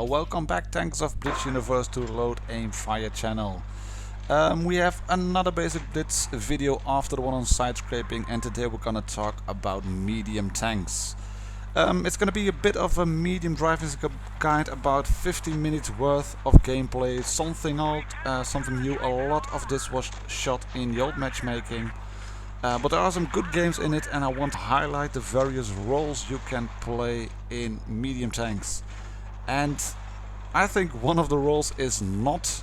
Welcome back, Tanks of Blitz Universe, to the Load Aim Fire channel. We have another basic Blitz video after the one on side scraping, and today we're gonna talk about medium tanks. It's gonna be a bit of a medium driving guide, about 15 minutes worth of gameplay, something old, something new. A lot of this was shot in the old matchmaking. But there are some good games in it, and I want to highlight the various roles you can play in medium tanks. And I think one of the roles is not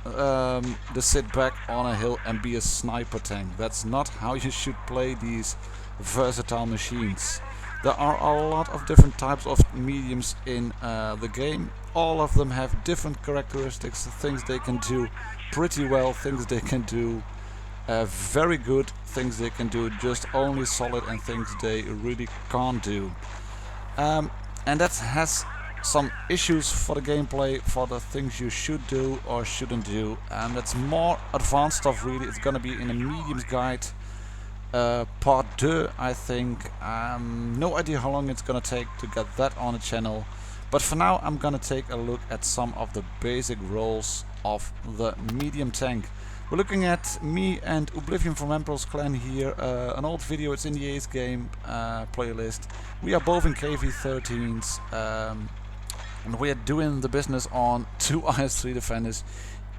the sit back on a hill and be a sniper tank. That's not how you should play these versatile machines. There are a lot of different types of mediums in the game. All of them have different characteristics, things they can do pretty well, things they can do very good, things they can do just only solid, and things they really can't do. And that has some issues for the gameplay, for the things you should do or shouldn't do, and that's more advanced stuff really. It's gonna be in a mediums guide, part 2 I think. No idea how long it's gonna take to get that on the channel, but for now I'm gonna take a look at some of the basic roles of the medium tank. We're looking at me and Oblivion from Emperor's Clan here, an old video. It's in the Ace game playlist. We are both in KV13s, and we are doing the business on 2 IS-3 defenders.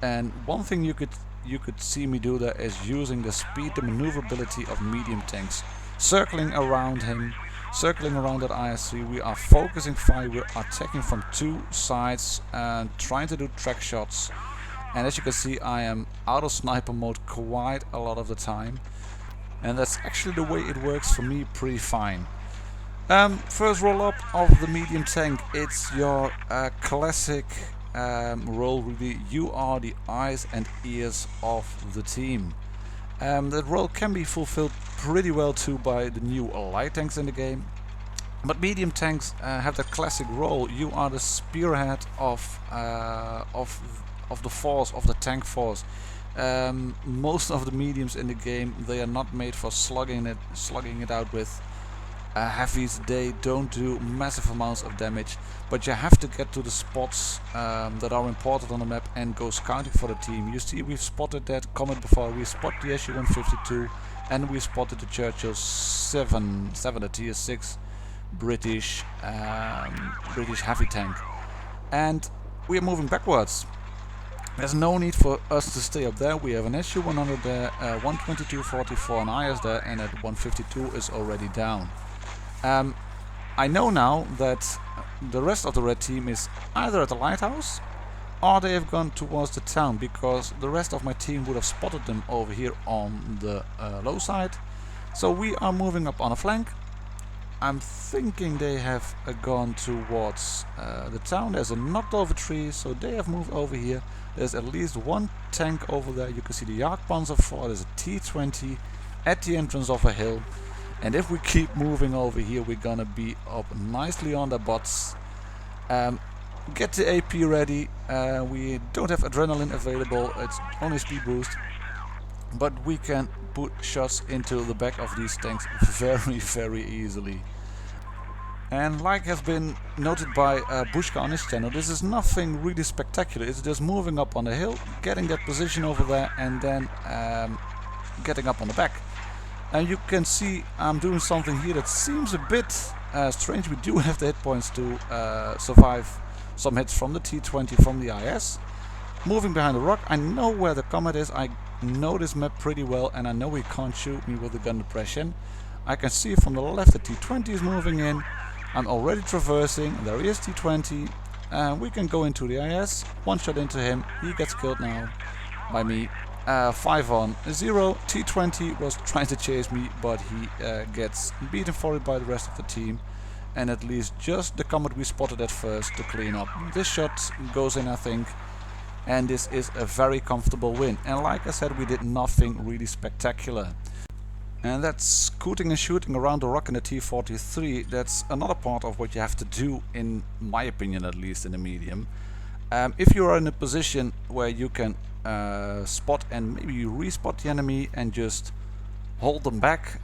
And one thing you could see me do there is using the speed, the maneuverability of medium tanks, circling around him, circling around that IS-3. We are focusing fire, we're attacking from 2 sides and trying to do track shots. And as you can see, I am out of sniper mode quite a lot of the time, and that's actually the way it works for me pretty fine. First roll up of the medium tank, it's your classic role really. You are the eyes and ears of the team. That role can be fulfilled pretty well too by the new light tanks in the game, but medium tanks have that classic role. You are the spearhead of the force, of the tank force. Most of the mediums in the game, they are not made for slugging it out with heavies. They don't do massive amounts of damage, but you have to get to the spots that are important on the map and go scouting for the team. You see, we've spotted that comment before. We spot the SU-152, and we spotted the Churchill 7, the tier 6 British heavy tank, and we are moving backwards. There's no need for us to stay up there. We have an SU-100 there, 122-44 and IS there, and at 152 is already down. I know now that the rest of the red team is either at the lighthouse or they have gone towards the town, because the rest of my team would have spotted them over here on the low side. So we are moving up on a flank. I'm thinking they have gone towards the town. There's a knocked over tree, so they have moved over here. There's at least one tank over there. You can see the Jagdpanzer 4. There's a T-20 at the entrance of a hill. And if we keep moving over here, we're gonna be up nicely on the bots. Get the AP ready. We don't have adrenaline available. It's only speed boost. But we can put shots into the back of these tanks very, very easily. And like has been noted by Bushka on his channel, this is nothing really spectacular. It's just moving up on the hill, getting that position over there, and then getting up on the back. And you can see I'm doing something here that seems a bit strange. We do have the hit points to survive some hits from the T-20 from the IS. Moving behind the rock, I know where the comet is. I know this map pretty well, and I know he can't shoot me with the gun depression. I can see from the left the T-20 is moving in. I'm already traversing. There is T-20. We can go into the IS. One shot into him. He gets killed now by me. 5 on 0. T-20 was trying to chase me, but he gets beaten for it by the rest of the team. And at least just the comet we spotted at first to clean up. This shot goes in, I think. And this is a very comfortable win. And like I said, we did nothing really spectacular. And that's scooting and shooting around the rock in the T-43. That's another part of what you have to do, in my opinion at least, in the medium. If you are in a position where you can spot and maybe you respot the enemy and just hold them back,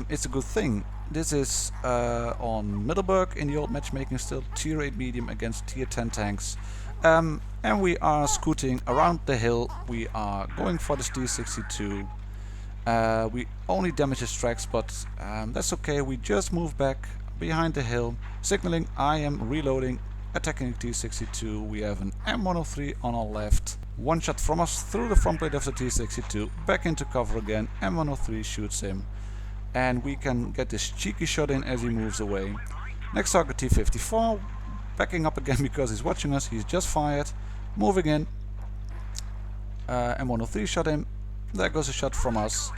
it's a good thing. This is on Middleburg in the old matchmaking still, tier 8 medium against tier 10 tanks. And we are scooting around the hill. We are going for this T62. We only damage his tracks, but that's okay. We just move back behind the hill, signaling I am reloading, attacking T62. We have an M103 on our left. One shot from us through the front plate of the T62, back into cover again. M103 shoots him, and we can get this cheeky shot in as he moves away. Next target T54, backing up again because he's watching us. He's just fired, moving in. M103 shot him. There goes a shot from us.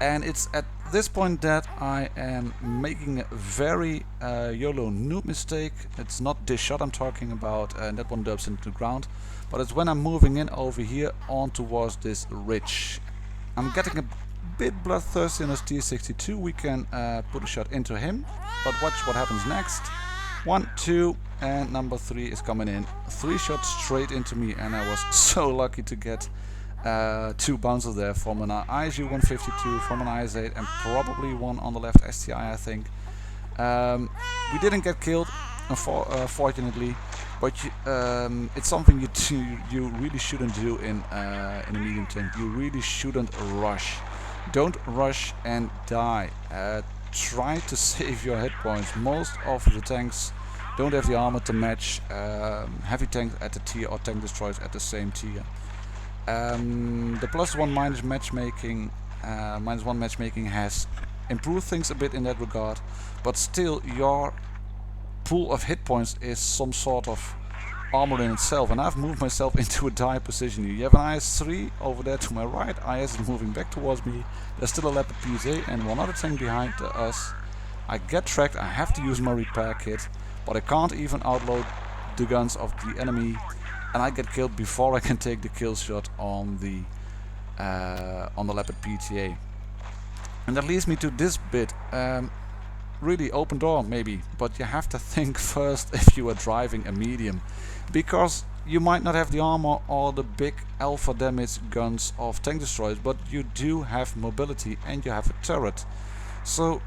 And it's at this point that I am making a very YOLO noob mistake. It's not this shot I'm talking about, and that one dubs into the ground, but it's when I'm moving in over here on towards this ridge. I'm getting a bit bloodthirsty on this T62. We can put a shot into him, but watch what happens next. 1, 2, and number 3 is coming in. 3 shots straight into me, and I was so lucky to get 2 bouncers there from an ISU 152, from an IS-8, and probably one on the left STI, I think. We didn't get killed, fortunately, but it's something you really shouldn't do in a medium tank. You really shouldn't rush. Don't rush and die. Try to save your hit points. Most of the tanks don't have the armor to match heavy tanks at the tier or tank destroyers at the same tier. The +1 minus matchmaking, -1 matchmaking has improved things a bit in that regard, but still your pool of hit points is some sort of armor in itself, and I've moved myself into a die position here. You have an IS-3 over there to my right. IS is moving back towards me. There's still a Leopard PSA and one other tank behind us. I get tracked. I have to use my repair kit, but I can't even outload the guns of the enemy, and I get killed before I can take the kill shot on the Leopard PTA. And that leads me to this bit. Really open door maybe, but you have to think first if you are driving a medium, because you might not have the armor or the big alpha damage guns of tank destroyers, but you do have mobility and you have a turret. So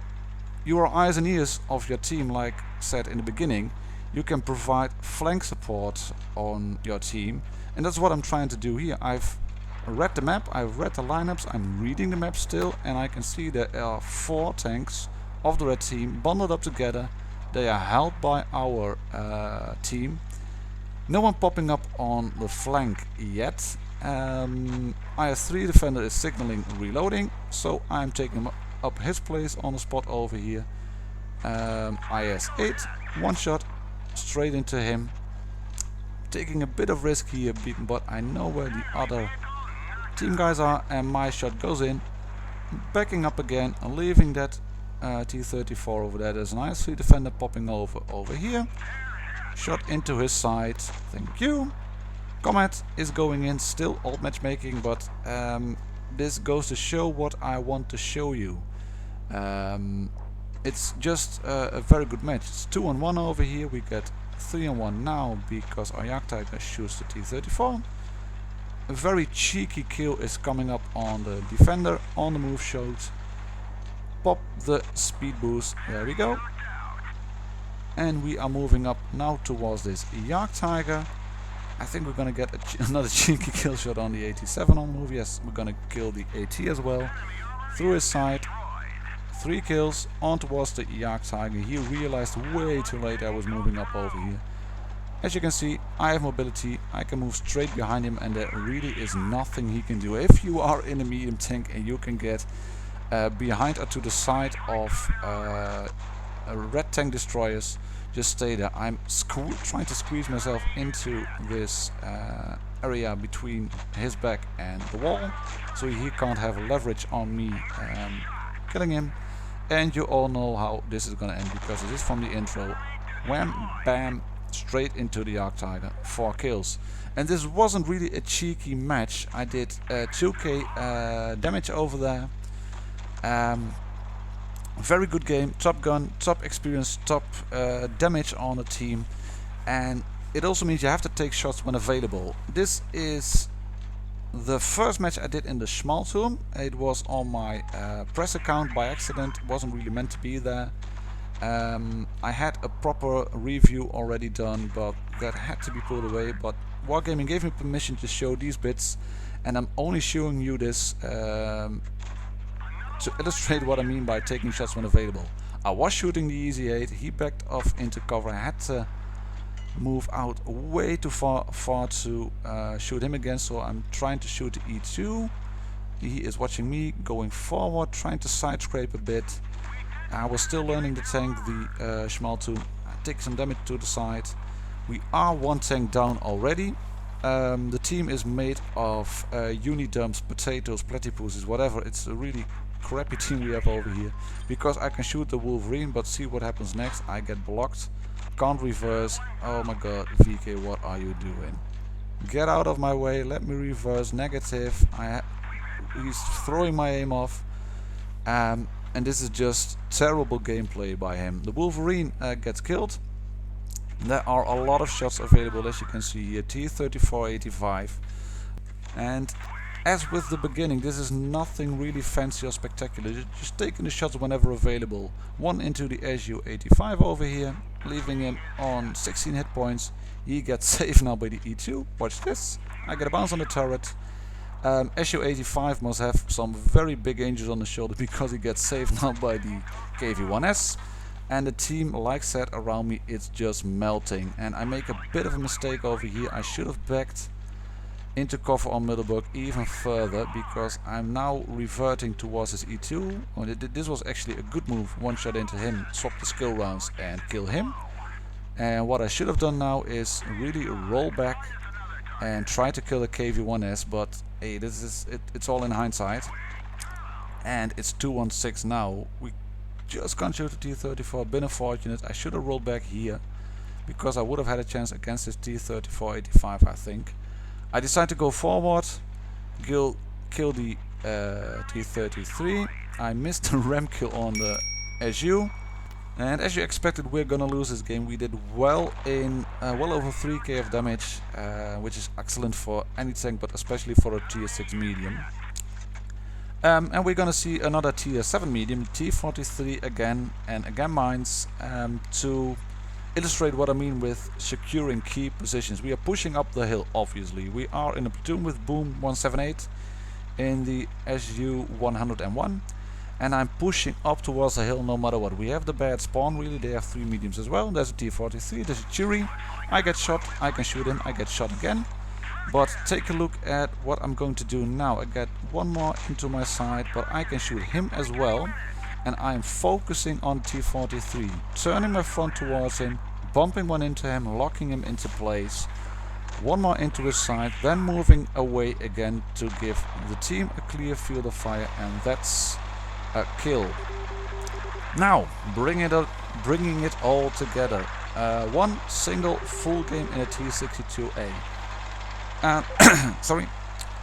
you are eyes and ears of your team, like said in the beginning. You can provide flank support on your team, and that's what I'm trying to do here. I've read the map, I've read the lineups, I'm reading the map still, and I can see there are 4 tanks of the red team bundled up together. They are held by our team. No one popping up on the flank yet. IS-3 defender is signaling reloading, so I'm taking up his place on the spot over here. IS-8, one shot straight into him. Taking a bit of risk here, but I know where the other team guys are, and my shot goes in. Backing up again and leaving that T-34 over there. There's an IS-3 defender popping over here. Shot into his side. Thank you. Comet is going in, still old matchmaking, but this goes to show what I want to show you. It's just a very good match. It's 2-on-1 over here. We get 3-on-1 now because our Jagdtiger shoots the T-34. A very cheeky kill is coming up on the defender on the move shot. Pop the speed boost. There we go. And we are moving up now towards this Jagdtiger. I think we're gonna get another cheeky kill shot on the 87 on the move. Yes, we're gonna kill the AT as well. Through his side. 3 kills on towards the Jagdtiger. He realized way too late I was moving up over here. As you can see, I have mobility. I can move straight behind him, and there really is nothing he can do. If you are in a medium tank and you can get behind or to the side of red tank destroyers, just stay there. I'm trying to squeeze myself into this area between his back and the wall, so he can't have leverage on me killing him. And you all know how this is gonna end, because it is from the intro. Wham, bam, straight into the Jagdtiger. 4 kills. And this wasn't really a cheeky match. I did 2k damage over there. Very good game, top gun, top experience, top damage on the team, and it also means you have to take shots when available. This is The first match I did in the Schmaltum, it was on my press account by accident, wasn't really meant to be there. I had a proper review already done, but that had to be pulled away. But Wargaming gave me permission to show these bits, and I'm only showing you this to illustrate what I mean by taking shots when available. I was shooting the Easy 8, he backed off into cover. I had to move out way too far to shoot him again, so I'm trying to shoot the E2. He is watching me, going forward, trying to side scrape a bit. I was still learning the tank, the Schmaltum. I take some damage to the side. We are one tank down already. The team is made of unidumps, potatoes, platypuses, whatever. It's a really crappy team we have over here. Because I can shoot the Wolverine, but see what happens next. I get blocked. Can't reverse. Oh my god, VK, what are you doing? Get out of my way, let me reverse. Negative. He's throwing my aim off. And this is just terrible gameplay by him. The Wolverine gets killed. There are a lot of shots available, as you can see here. T-34-85. And as with the beginning, this is nothing really fancy or spectacular. Just taking the shots whenever available. One into the SU-85 over here, leaving him on 16 hit points. He gets saved now by the E2. Watch this. I get a bounce on the turret. SU-85 must have some very big angels on the shoulder because he gets saved now by the KV-1S. And the team, like said, around me, it's just melting. And I make a bit of a mistake over here. I should have backed into cover on Middleburg even further, because I'm now reverting towards his E2. This was actually a good move. One shot into him, swap the skill rounds and kill him. And what I should have done now is really roll back and try to kill the KV-1S, but hey, this is it's all in hindsight. And it's 2-1-6 now. We just can't shoot the T-34. Been unfortunate. I should have rolled back here, because I would have had a chance against this T-34-85, I think. I decide to go forward, kill the T-33. I missed the Errrhm kill on the SU. And as you expected, we're gonna lose this game. We did well in well over 3k of damage, which is excellent for any tank, but especially for a tier 6 medium. And we're gonna see another tier 7 medium, T-43 again, and again mines, to illustrate what I mean with securing key positions. We are pushing up the hill, obviously. We are in a platoon with Boom 178 in the SU-101. And I'm pushing up towards the hill no matter what. We have the bad spawn, really. They have 3 mediums as well. There's a T-43, there's a Chiri. I get shot, I can shoot him, I get shot again. But take a look at what I'm going to do now. I get one more into my side, but I can shoot him as well. And I'm focusing on T-43, turning my front towards him, bumping one into him, locking him into place. One more into his side, then moving away again to give the team a clear field of fire, and that's a kill. Now, bringing it all together. One single full game in a T-62A. And sorry,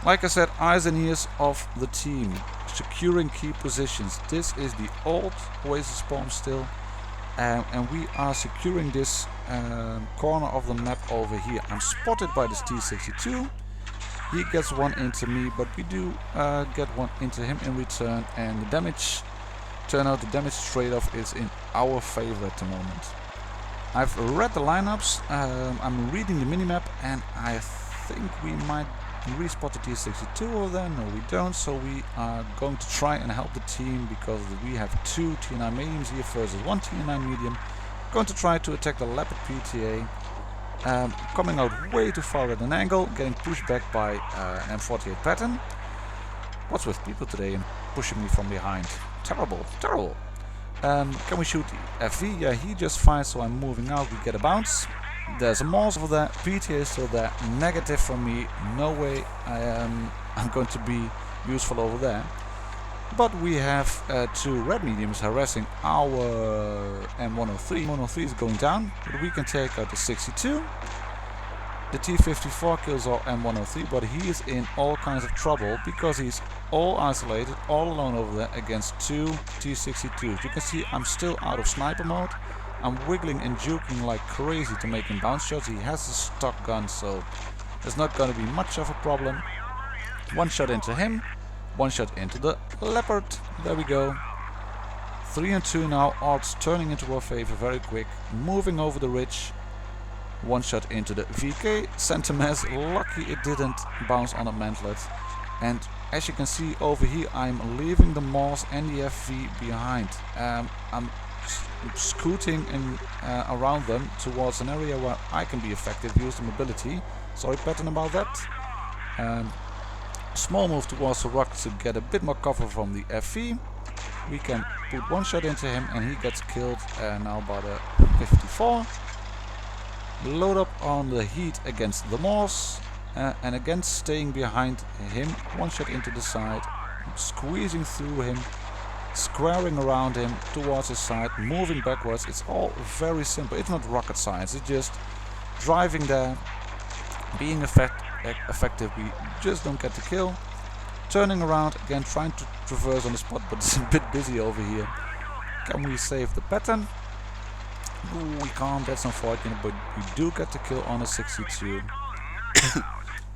like I said, eyes and ears of the team, securing key positions. This is the old Oasis spawn still, and we are securing this corner of the map over here. I'm spotted by this T-62. He gets one into me, but we do get one into him in return, and the damage trade-off is in our favor at the moment. I've read the lineups, I'm reading the minimap, and I think we might respot the T-62 over there. No, we don't, so we are going to try and help the team, because we have 2 T9 mediums here versus 1 T9 medium. Going to try to attack the Leopard PTA. Coming out way too far at an angle, getting pushed back by an M48 pattern. What's with people today and pushing me from behind? Terrible, terrible. Can we shoot the FV? Yeah, he just fired, so I'm moving out. We get a bounce. There's a Mars over there. PTA is still there. Negative from me. No way I'm going to be useful over there. But we have 2 red mediums harassing our M103. 103 is going down, but we can take out the 62. The T-54 kills our M103, but he is in all kinds of trouble because he's all isolated, all alone over there against 2 T-62s. You can see I'm still out of sniper mode. I'm wiggling and juking like crazy to make him bounce shots. He has a stock gun, so there's not going to be much of a problem. One shot into him, one shot into the leopard. There we go. 3 and 2 now, odds turning into our favor very quick. Moving over the ridge. One shot into the VK. Sent a mess. Lucky it didn't bounce on a mantlet. And as you can see over here, I'm leaving the Moss and the FV behind. I'm scooting in, around them towards an area where I can be effective, use the mobility. Sorry pattern about that. Small move towards the rock to get a bit more cover from the FV. We can put one shot into him and he gets killed now by the 54. Load up on the heat against the Moss. And again staying behind him, one shot into the side, squeezing through him, squaring around him towards his side, moving backwards. It's all very simple, it's not rocket science, it's just driving there, being effective, we just don't get the kill. Turning around again, trying to traverse on the spot, but it's a bit busy over here. Can we save the pattern? Ooh, we can't, that's unfortunate, but we do get the kill on a 62.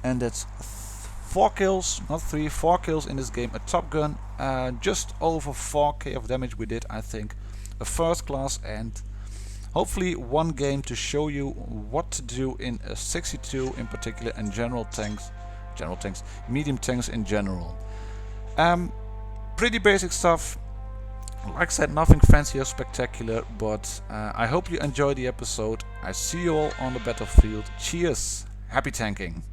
And that's 4 kills, not 3, 4 kills in this game. A Top Gun, just over 4k of damage we did, I think. A first class, and hopefully one game to show you what to do in a 62 in particular, and medium tanks in general. Pretty basic stuff. Like I said, nothing fancy or spectacular, but I hope you enjoyed the episode. I see you all on the battlefield. Cheers! Happy tanking!